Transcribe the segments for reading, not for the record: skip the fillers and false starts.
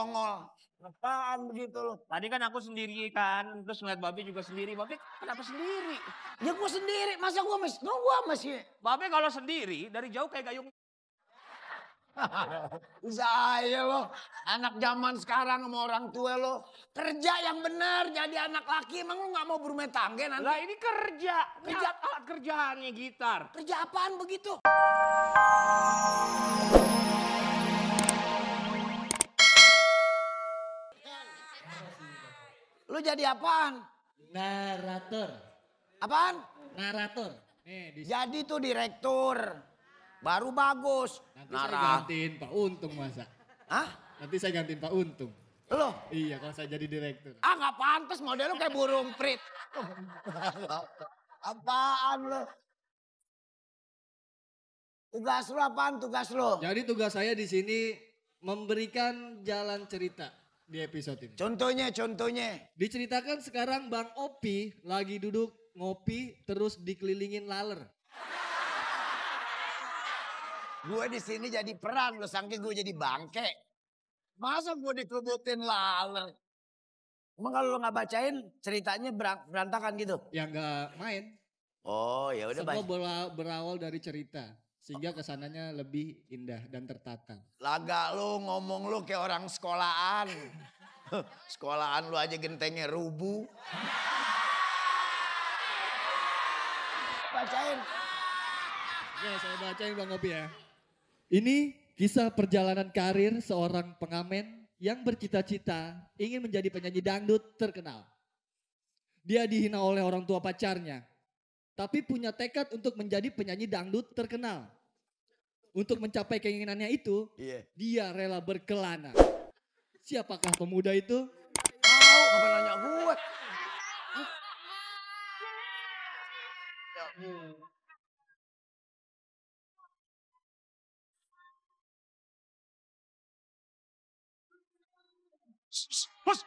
ongol-ongol. Apaan begitu lo? Tadi kan aku sendiri kan, terus ngeliat Babe juga sendiri. Babe kenapa sendiri? Ya gue sendiri, masa gue masih... Babe kalau sendiri dari jauh kayak gayung. Saya lo, anak zaman sekarang sama orang tua lo. Kerja yang benar jadi anak laki, emang lo gak mau berumah tangga nanti? Lah ini kerja alat kerjaannya gitar. Kerja apaan begitu? Lu jadi apaan? Narator. Apaan? Narator. Nih, Jadi tuh direktur. Baru bagus. nanti saya gantiin Pak Untung masa. Hah? Nanti saya gantiin Pak Untung. Lo? Iya kalau saya jadi direktur. Ah gak pantas model lu kayak burung prit. Apaan lo? Tugas lu apaan tugas lu? Jadi tugas saya di sini memberikan jalan cerita di episode ini. Contohnya. Diceritakan sekarang Bang Opi lagi duduk ngopi terus dikelilingin laler. Gue di sini jadi peran lo, saking gue jadi bangke. Masa gue dikebutin laler? Emang kalau lo nggak bacain ceritanya berantakan gitu? Ya nggak main. Oh ya udah Semua baik. berawal dari cerita. Sehingga kesananya lebih indah dan tertata. Laga lo ngomong lo kayak orang sekolahan. Sekolahan lo aja gentengnya rubuh. Bacain. Oke saya bacain Bang Opi ya. Ini kisah perjalanan karir seorang pengamen yang bercita-cita ingin menjadi penyanyi dangdut terkenal. Dia dihina oleh orang tua pacarnya, tapi punya tekad untuk menjadi penyanyi dangdut terkenal. Untuk mencapai keinginannya itu, dia rela berkelana. Siapakah pemuda itu? Tahu, apa nanya gue? Hus.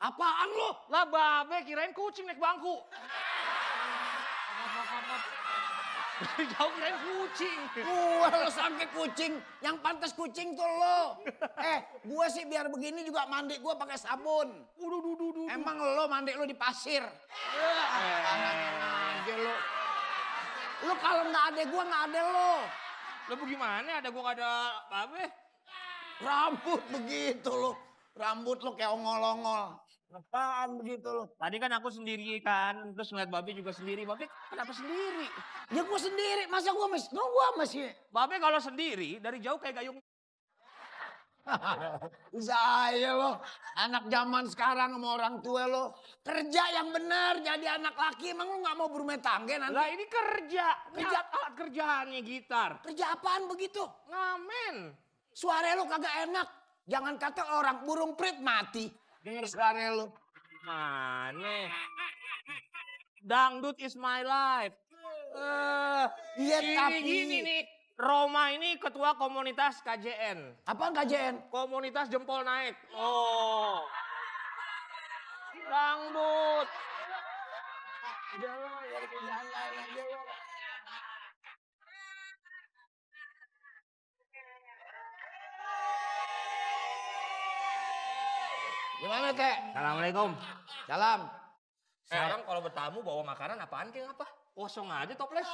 Apaan lo? Lah Babe kirain kucing naik bangku. Dari jauh kirain kucing. Gue lo sampai kucing, yang pantas kucing tuh lo. Gue sih biar begini juga mandi gue pakai sabun. Emang lo mandi lo di pasir? Aja lo. Lo kalau nggak ada gue nggak ada lo. Lo bagaimana ada gua gak ada Babe? Rambut begitu lo. Rambut lo kayak ongol-ongol. Apaan begitu lo? Tadi kan aku sendiri kan, terus ngeliat Babe juga sendiri. Babe kenapa sendiri? Ya gue sendiri, masa gue masih... Babe kalau sendiri dari jauh kayak gayung. Saya lo, anak zaman sekarang sama orang tua lo. Kerja yang benar jadi anak laki, emang lo gak mau berumah tangga nanti? Lah ini kerja alat kerjaannya gitar. Kerja apaan begitu? Ngamen. Suara lo kagak enak. Jangan kata orang burung prit mati. Dengar suara lo. Mana? Dangdut is my life. Iya tapi... Gini nih, Roma ini ketua komunitas KJN. Apaan KJN? Komunitas jempol naik. Oh. Dangdut. Gimana Teh? Assalamualaikum. Salam. Sekarang kalau bertamu bawa makanan apaan kayak apa? Kosong aja toples.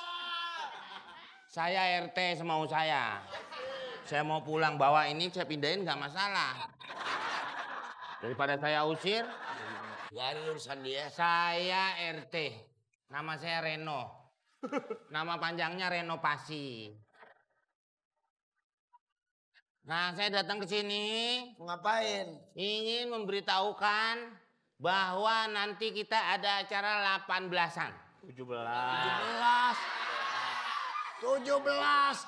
Saya RT semau saya. Saya mau pulang bawa ini saya pindahin nggak masalah. Daripada saya usir. Gak ada urusan dia. Saya RT. Nama saya Reno. Nama panjangnya renovasi. Nah saya datang ke sini. Ngapain? Ingin memberitahukan bahwa nanti kita ada acara 18-an. 17. 17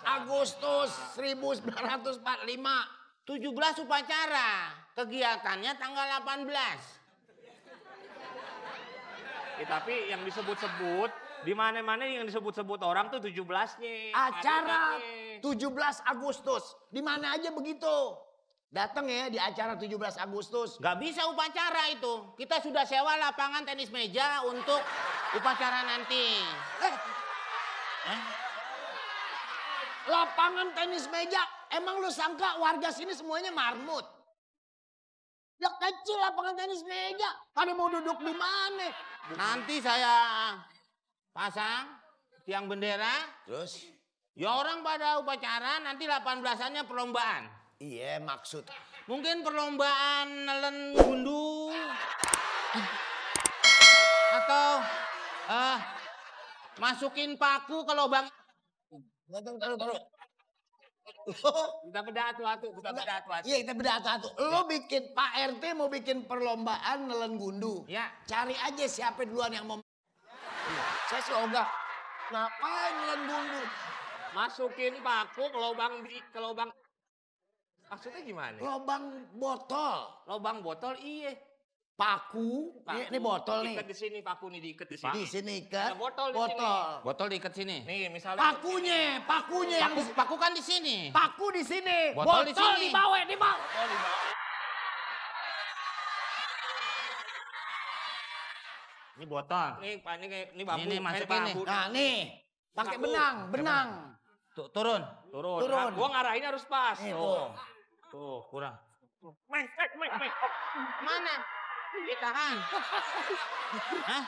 Agustus 1945. 17 upacara. Kegiatannya tanggal 18. Tapi yang disebut-sebut, di mana-mana yang disebut-sebut orang tuh 17-nya. Acara 17 Agustus. Di mana aja begitu. Datang ya di acara 17 Agustus. Gak bisa upacara itu. Kita sudah sewa lapangan tenis meja untuk upacara nanti. Lapangan tenis meja Emang lu sangka warga sini semuanya marmut? Ya kecil lapangan tenis meja. Pada mau duduk di mana? Nanti saya pasang tiang bendera. Terus? Ya orang pada upacara nanti 18-annya perlombaan. Iya maksud. Mungkin perlombaan nelen gundu. Atau masukin paku ke lubang. Taruh. Kita beda atu-atu, kita beda atu-atu. Iya kita beda satu. Lo bikin Pak RT mau bikin perlombaan nelen gundu. Ya. Cari aja siapa duluan yang mau. Saya sih ogah. Ngapain nelen gundu? Masukin paku ke lubang. Maksudnya gimana? Lobang botol. Lubang botol iya. Paku. Ini botol nih. Diikat di sini, paku nih diikat di sini. Di sini kan. Ada botol di Botol diikat sini. Nih, misalnya Pakunya yang Paku kan di sini. paku di sini. Botol di sini. di bawah. Ini botol. Ini bambu. Ini masukin nih. Nah nih, pakai benang. Turun. Turun. Turun. Nah, gua ngarahin harus pas. Nih, Tuh. Tuh, kurang. Meng. Mana? Ditahan. Hah?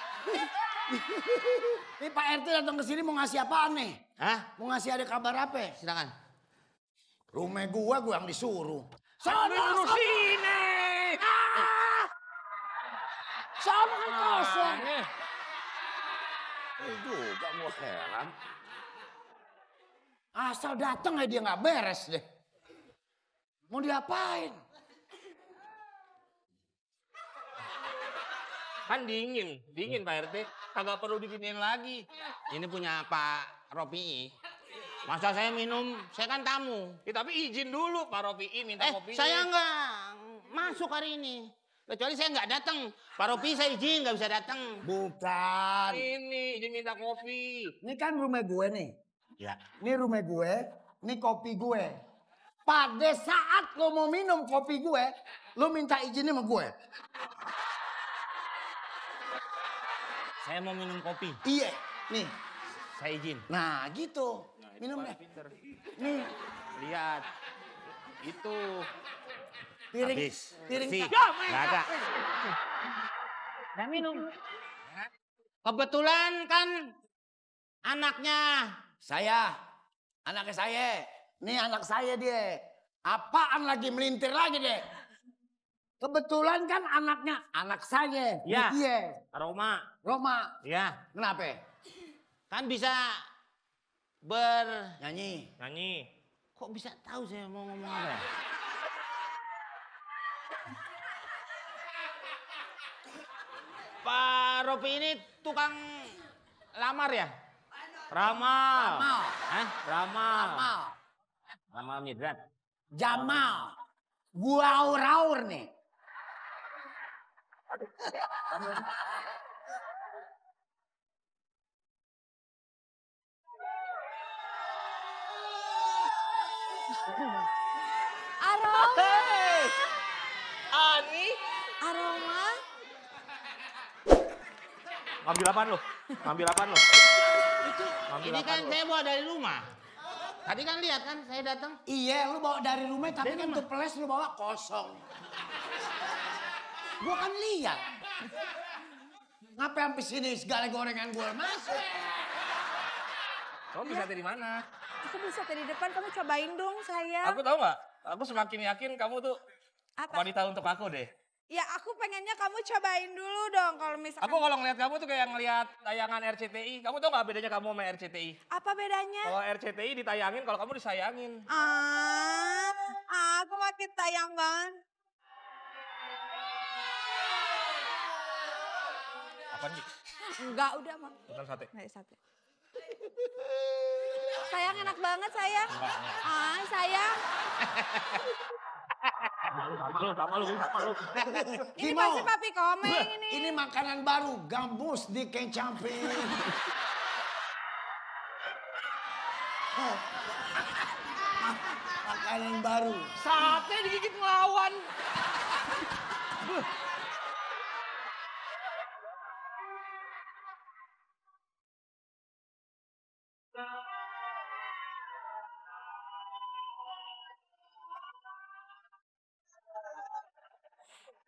Ini Pak RT datang ke sini mau ngasih apaan nih? Hah? Mau ngasih ada kabar apa? Silakan. Rumah gua yang disuruh. Sono sini. Sama kan kosong. Juga mau heran. Asal datang aja dia nggak beres deh. Mau diapain? Kan dingin Pak RT. Kagak perlu didingin lagi. Ini punya Pak Ropi. Masa saya minum, saya kan tamu. Ya, tapi izin dulu Pak Ropi'i minta kopinya. Saya nggak masuk hari ini. Kecuali saya nggak datang. Pak Ropi saya izin nggak bisa datang. Bukan. Ini izin minta kopi. Ini kan rumah gue nih. Ya. Ini rumah gue, ini kopi gue. Pada saat lo mau minum kopi gue, lo minta izinnya sama gue. Saya mau minum kopi. Iya, nih. Saya izin. Nah gitu, minum deh. Nih, Lihat. Itu. piring, Habis. piring. Si. Ya, Nggak ada. Saya minum. Kebetulan kan anaknya. Anaknya saya. Nih anak saya dia. Apaan lagi melintir lagi deh. Kebetulan kan anak saya. Ya. Iya. Aroma. Roma, Ya. kenapa? Kan bisa Nyanyi. Kok bisa tahu saya mau ngomong apa? Pak Ropi ini tukang lamar ya? Ramal. Jamal. Hah? Ramal. Jamal. Lamar Midrat. Jamal. Gua aur-aur nih. Aroma, Ani. aroma. Ngambil apaan lo? Ngambil apaan lo? Ini kan saya bawa dari rumah. Tadi kan lihat kan saya datang. Iya, lu bawa dari rumah tapi kan tuples lu bawa kosong. Gua kan lihat. Ngapain sampai sini segala gorengan gua masuk? Kamu bisa dari mana? Aku bisa dari depan, kamu cobain dong saya. Aku tahu nggak? Aku semakin yakin kamu tuh Apa? wanita untuk aku deh. Ya aku pengennya kamu cobain dulu dong kalau misalkan. Aku kalau ngeliat kamu tuh kayak ngeliat tayangan RCTI. Kamu tau nggak bedanya kamu sama RCTI? Apa bedanya? Kalau RCTI ditayangin, kalau kamu disayangin. Aku makin tayang banget. Apaan sih? Enggak, udah mah. Bukan sate. Nggak sate. Sayang enak banget sayang. Sayang. Sama lu. Ini Kimo. pasti papi komeng ini. Ini makanan baru, gambus dikecampin. Makanan baru. Sate digigit ngelawan.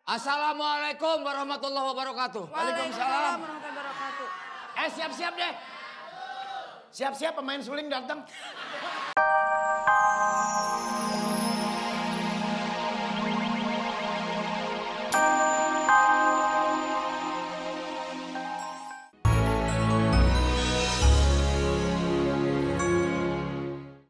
Assalamualaikum warahmatullahi wabarakatuh. Waalaikumsalam. warahmatullahi wabarakatuh. Siap-siap deh. Siap-siap pemain suling datang.